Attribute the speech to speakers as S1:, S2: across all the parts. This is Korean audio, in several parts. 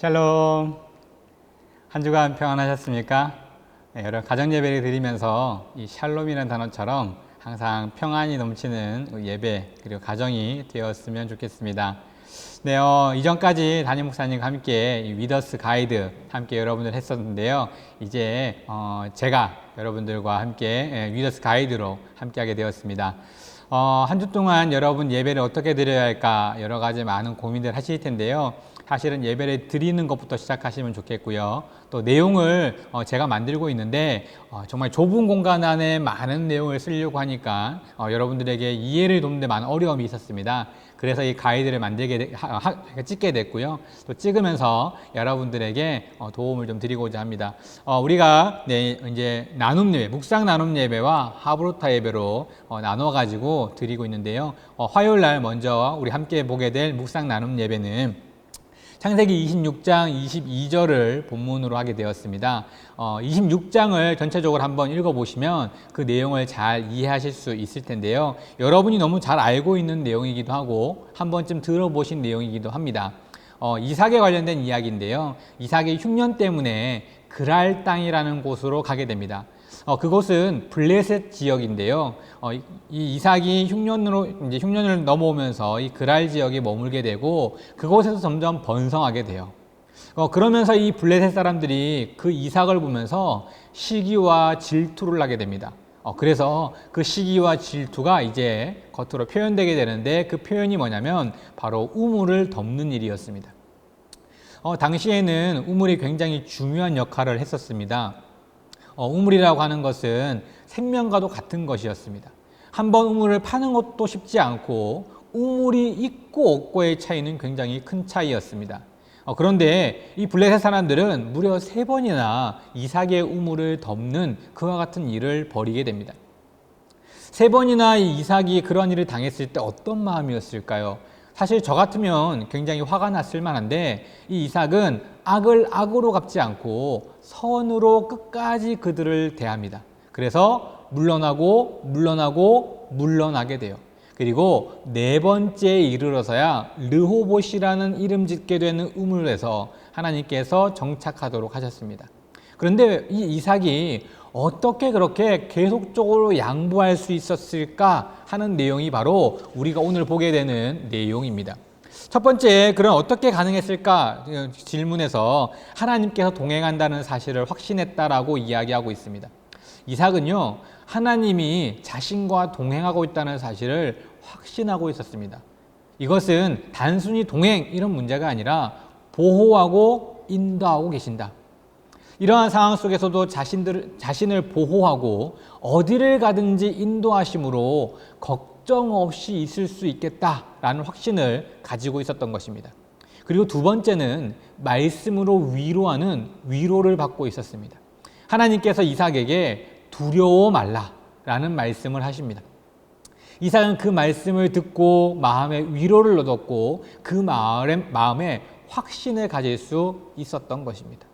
S1: 샬롬. 한 주간 평안하셨습니까? 네, 여러분 가정 예배를 드리면서 이 샬롬이라는 단어처럼 항상 평안이 넘치는 예배 그리고 가정이 되었으면 좋겠습니다. 네, 이전까지 담임 목사님과 함께 이 위더스 가이드 함께 여러분들 했었는데요. 이제 제가 여러분들과 함께 위더스 가이드로 함께하게 되었습니다. 한 주 동안 여러분 예배를 어떻게 드려야 할까 여러 가지 많은 고민들 하실 텐데요. 사실은 예배를 드리는 것부터 시작하시면 좋겠고요. 또 내용을 제가 만들고 있는데 정말 좁은 공간 안에 많은 내용을 쓰려고 하니까 여러분들에게 이해를 돕는 데 많은 어려움이 있었습니다. 그래서 이 가이드를 찍게 됐고요. 또 찍으면서 여러분들에게 도움을 좀 드리고자 합니다. 우리가 이제 나눔 예배, 묵상 나눔 예배와 하브루타 예배로 나눠가지고 드리고 있는데요. 화요일 날 먼저 우리 함께 보게 될 묵상 나눔 예배는 창세기 26장 22절을 본문으로 하게 되었습니다. 26장을 전체적으로 한번 읽어보시면 그 내용을 잘 이해하실 수 있을 텐데요. 여러분이 너무 잘 알고 있는 내용이기도 하고 한 번쯤 들어보신 내용이기도 합니다. 이삭에 관련된 이야기인데요. 이삭의 흉년 때문에 그랄 땅이라는 곳으로 가게 됩니다. 그곳은 블레셋 지역인데요. 이 이삭이 흉년을 넘어오면서 이 그랄 지역에 머물게 되고 그곳에서 점점 번성하게 돼요. 그러면서 이 블레셋 사람들이 그 이삭을 보면서 시기와 질투를 하게 됩니다. 그래서 그 시기와 질투가 이제 겉으로 표현되게 되는데 그 표현이 뭐냐면 바로 우물을 덮는 일이었습니다. 당시에는 우물이 굉장히 중요한 역할을 했었습니다. 우물이라고 하는 것은 생명과도 같은 것이었습니다. 한번 우물을 파는 것도 쉽지 않고 우물이 있고 없고의 차이는 굉장히 큰 차이였습니다. 그런데 이 블레셋 사람들은 무려 3번이나 이삭의 우물을 덮는 그와 같은 일을 벌이게 됩니다. 3번이나 이 이삭이 그런 일을 당했을 때 어떤 마음이었을까요? 사실 저 같으면 굉장히 화가 났을 만한데 이 이삭은 악을 악으로 갚지 않고 선으로 끝까지 그들을 대합니다. 그래서 물러나게 돼요. 그리고 4번째에 이르러서야 르호봇이라는 이름 짓게 되는 우물에서 하나님께서 정착하도록 하셨습니다. 그런데 이 이삭이 어떻게 그렇게 계속적으로 양보할 수 있었을까 하는 내용이 바로 우리가 오늘 보게 되는 내용입니다. 첫 번째, 그럼 어떻게 가능했을까 질문에서 하나님께서 동행한다는 사실을 확신했다라고 이야기하고 있습니다. 이삭은요, 하나님이 자신과 동행하고 있다는 사실을 확신하고 있었습니다. 이것은 단순히 동행 이런 문제가 아니라 보호하고 인도하고 계신다. 이러한 상황 속에서도 자신을 보호하고 어디를 가든지 인도하심으로 걱정 없이 있을 수 있겠다라는 확신을 가지고 있었던 것입니다. 그리고 두 번째는 말씀으로 위로하는 위로를 받고 있었습니다. 하나님께서 이삭에게 두려워 말라라는 말씀을 하십니다. 이삭은 그 말씀을 듣고 마음에 위로를 얻었고 그 마음에 확신을 가질 수 있었던 것입니다.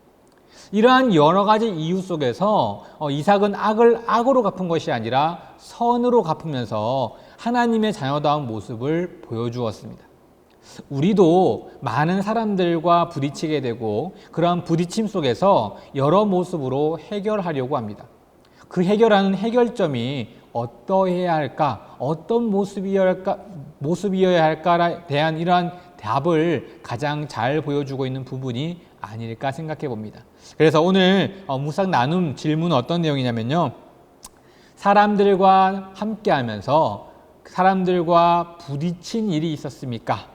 S1: 이러한 여러 가지 이유 속에서 이삭은 악을 악으로 갚은 것이 아니라 선으로 갚으면서 하나님의 자녀다운 모습을 보여주었습니다. 우리도 많은 사람들과 부딪히게 되고 그러한 부딪힘 속에서 여러 모습으로 해결하려고 합니다. 그 해결하는 해결점이 어떠해야 할까, 어떤 모습이어야 할까에 대한 이러한 답을 가장 잘 보여주고 있는 부분이 아닐까 생각해 봅니다. 그래서 오늘 묵상 나눔 질문은 어떤 내용이냐면요. 사람들과 함께 하면서 사람들과 부딪힌 일이 있었습니까?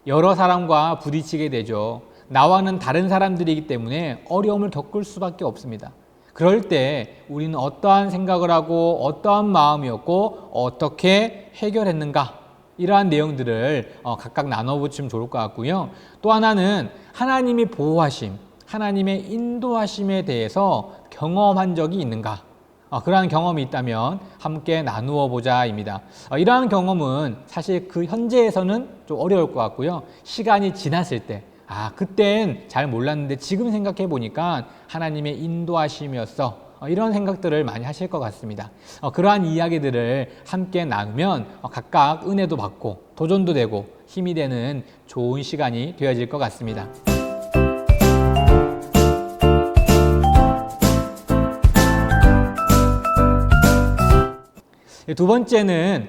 S1: 여러 사람과 부딪히게 되죠. 나와는 다른 사람들이기 때문에 어려움을 겪을 수밖에 없습니다. 그럴 때 우리는 어떠한 생각을 하고 어떠한 마음이었고 어떻게 해결했는가? 이러한 내용들을 각각 나눠보시면 좋을 것 같고요. 또 하나는 하나님이 보호하심, 하나님의 인도하심에 대해서 경험한 적이 있는가? 그러한 경험이 있다면 함께 나누어 보자입니다. 이러한 경험은 사실 그 현재에서는 좀 어려울 것 같고요. 시간이 지났을 때, 그땐 잘 몰랐는데 지금 생각해 보니까 하나님의 인도하심이었어. 이런 생각들을 많이 하실 것 같습니다. 그러한 이야기들을 함께 나누면 각각 은혜도 받고 도전도 되고 힘이 되는 좋은 시간이 되어질 것 같습니다. 두 번째는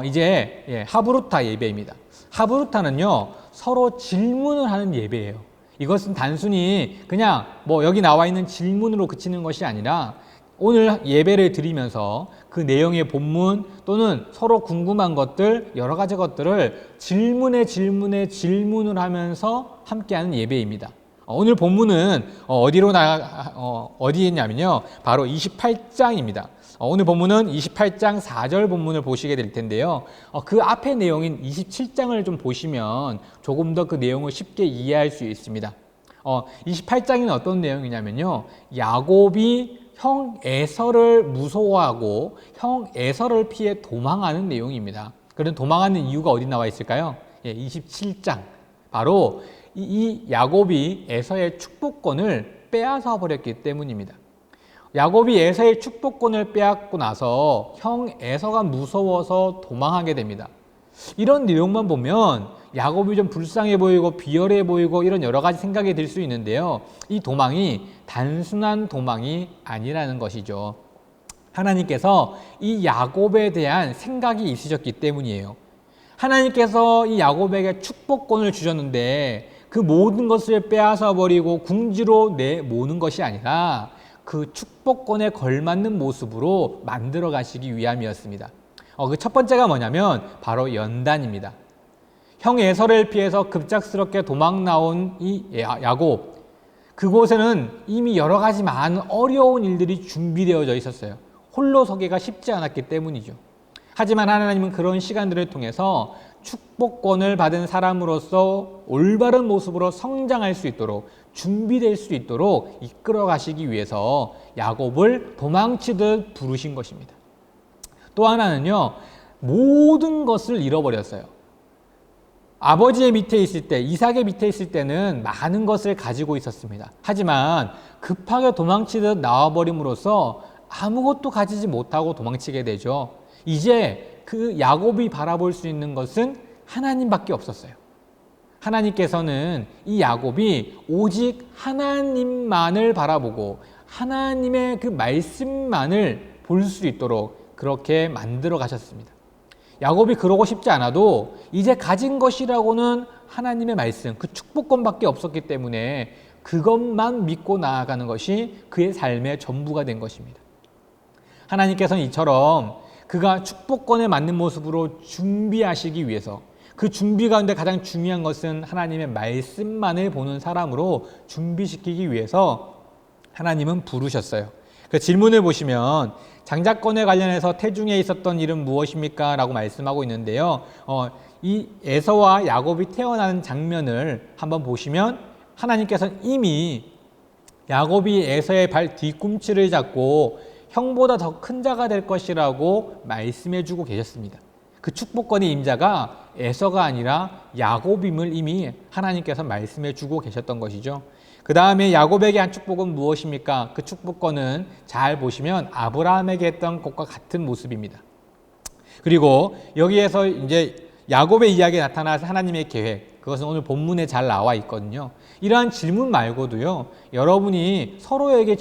S1: 이제 하브루타 예배입니다. 하브루타는요, 서로 질문을 하는 예배예요. 이것은 단순히 그냥 여기 나와 있는 질문으로 그치는 것이 아니라 오늘 예배를 드리면서 그 내용의 본문 또는 서로 궁금한 것들, 여러 가지 것들을 질문을 하면서 함께하는 예배입니다. 오늘 본문은 어디에 있냐면요, 바로 28장입니다. 오늘 본문은 28장 4절 본문을 보시게 될 텐데요. 그 앞의 내용인 27장을 좀 보시면 조금 더 그 내용을 쉽게 이해할 수 있습니다. 28장에는 어떤 내용이냐면요, 야곱이 형 에서를 무서워하고 형 에서를 피해 도망하는 내용입니다. 그런 도망하는 이유가 어디 나와 있을까요? 27장. 바로 이 야곱이 에서의 축복권을 빼앗아 버렸기 때문입니다. 야곱이 에서의 축복권을 빼앗고 나서 형 에서가 무서워서 도망하게 됩니다. 이런 내용만 보면 야곱이 좀 불쌍해 보이고 비열해 보이고 이런 여러 가지 생각이 들 수 있는데요, 이 도망이 단순한 도망이 아니라는 것이죠. 하나님께서 이 야곱에 대한 생각이 있으셨기 때문이에요. 하나님께서 이 야곱에게 축복권을 주셨는데 그 모든 것을 빼앗아 버리고 궁지로 내모는 것이 아니라 그 축복권에 걸맞는 모습으로 만들어 가시기 위함이었습니다. 그 첫 번째가 뭐냐면 바로 연단입니다. 형 에서를 피해서 급작스럽게 도망 나온 이 야곱, 그곳에는 이미 여러 가지 많은 어려운 일들이 준비되어져 있었어요. 홀로 서기가 쉽지 않았기 때문이죠. 하지만 하나님은 그런 시간들을 통해서 축복권을 받은 사람으로서 올바른 모습으로 성장할 수 있도록, 준비될 수 있도록 이끌어 가시기 위해서 야곱을 도망치듯 부르신 것입니다. 또 하나는요, 모든 것을 잃어버렸어요. 아버지의 밑에 있을 때, 이삭의 밑에 있을 때는 많은 것을 가지고 있었습니다. 하지만 급하게 도망치듯 나와버림으로써 아무것도 가지지 못하고 도망치게 되죠. 이제 그 야곱이 바라볼 수 있는 것은 하나님밖에 없었어요. 하나님께서는 이 야곱이 오직 하나님만을 바라보고 하나님의 그 말씀만을 볼 수 있도록 그렇게 만들어 가셨습니다. 야곱이 그러고 싶지 않아도 이제 가진 것이라고는 하나님의 말씀, 그 축복권밖에 없었기 때문에 그것만 믿고 나아가는 것이 그의 삶의 전부가 된 것입니다. 하나님께서는 이처럼 그가 축복권에 맞는 모습으로 준비하시기 위해서, 그 준비 가운데 가장 중요한 것은 하나님의 말씀만을 보는 사람으로 준비시키기 위해서 하나님은 부르셨어요. 그 질문을 보시면 장자권에 관련해서 태중에 있었던 일은 무엇입니까? 라고 말씀하고 있는데요. 이 에서와 야곱이 태어나는 장면을 한번 보시면 하나님께서는 이미 야곱이 에서의 발 뒤꿈치를 잡고 형보다 더 큰 자가 될 것이라고 말씀해 주고 계셨습니다. 그 축복권의 임자가 에서가 아니라 야곱임을 이미 하나님께서 말씀해 주고 계셨던 것이죠. 그 다음에 야곱에게 한 축복은 무엇입니까? 그 축복권은 잘 보시면 아브라함에게 했던 것과 같은 모습입니다. 그리고 여기에서 이제 야곱의 이야기에 나타나서 하나님의 계획, 그것은 오늘 본문에 잘 나와 있거든요. 이러한 질문 말고도요, 여러분이 서로에게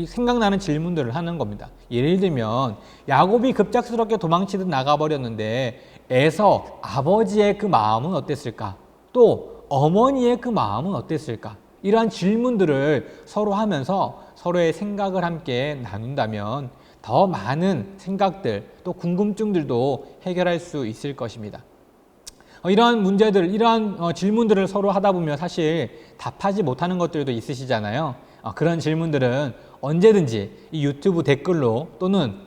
S1: 생각나는 질문들을 하는 겁니다. 예를 들면 야곱이 급작스럽게 도망치듯 나가버렸는데 에서 아버지의 그 마음은 어땠을까? 또 어머니의 그 마음은 어땠을까? 이러한 질문들을 서로 하면서 서로의 생각을 함께 나눈다면 더 많은 생각들, 또 궁금증들도 해결할 수 있을 것입니다. 이러한 문제들, 이러한 질문들을 서로 하다 보면 사실 답하지 못하는 것들도 있으시잖아요. 그런 질문들은 언제든지 이 유튜브 댓글로 또는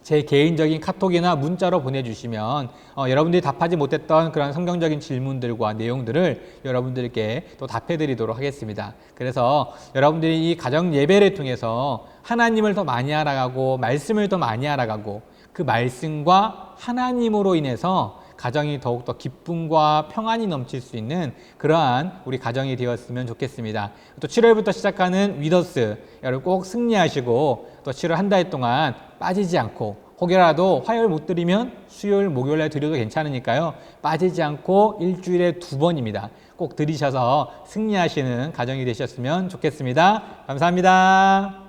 S1: 제 개인적인 카톡이나 문자로 보내주시면 여러분들이 답하지 못했던 그런 성경적인 질문들과 내용들을 여러분들께 또 답해드리도록 하겠습니다. 그래서 여러분들이 이 가정 예배를 통해서 하나님을 더 많이 알아가고 말씀을 더 많이 알아가고 그 말씀과 하나님으로 인해서 가정이 더욱더 기쁨과 평안이 넘칠 수 있는 그러한 우리 가정이 되었으면 좋겠습니다. 또 7월부터 시작하는 위더스, 여러분 꼭 승리하시고 또 7월 한 달 동안 빠지지 않고, 혹여라도 화요일 못 드리면 수요일, 목요일에 드려도 괜찮으니까요. 빠지지 않고 일주일에 2번입니다. 꼭 드리셔서 승리하시는 가정이 되셨으면 좋겠습니다. 감사합니다.